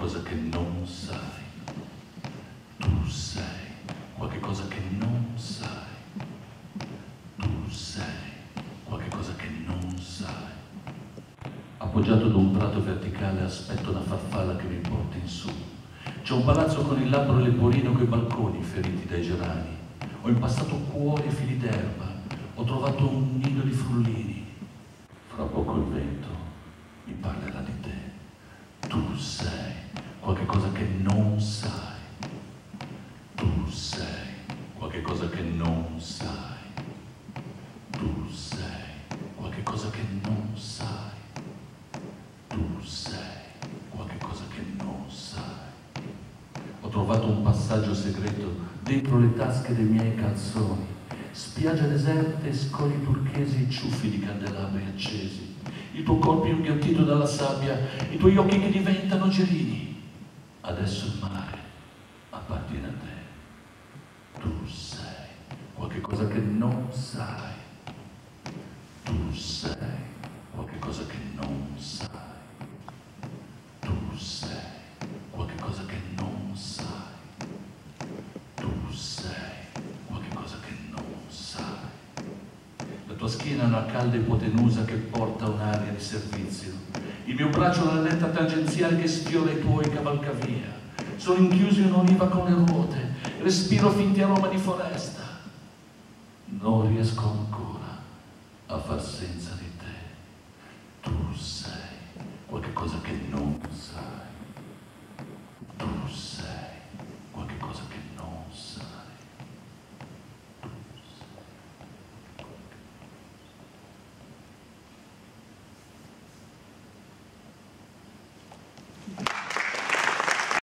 cosa che non sai. Tu sei qualche cosa che non sai. Tu sei qualche cosa che non sai. Appoggiato ad un prato verticale aspetto una farfalla che mi porti in su. C'è un palazzo con il labbro leporino coi balconi feriti dai gerani. Ho impastato cuori e fili d'erba. Ho trovato un nido di frullini. Fra poco il vento mi parlerà di te. Tu sei qualche cosa che non sai. Tu sei qualche cosa che non sai. Tu sei qualche cosa che non sai. Tu sei qualche cosa che non sai. Ho trovato un passaggio segreto dentro le tasche dei miei calzoni. Spiagge deserte, scogli turchesi, ciuffi di candelabri accesi. Il tuo corpo inghiottito dalla sabbia, i tuoi occhi che diventano gelini. Adesso il mare appartiene a te. Tu sei qualche cosa che non sai. Tu sei qualche cosa che non sai. Tu sei qualche cosa che non sai. Tu sei qualche cosa che non sai. La tua schiena è una calda ipotenusa che porta un'aria di servizio. Il mio braccio è una lenta tangenziale che sfiora i tuoi cavalcavia. Sono inchiuso in un'oliva con le ruote. Respiro finti aroma di foresta. Non riesco ancora a far senza di te.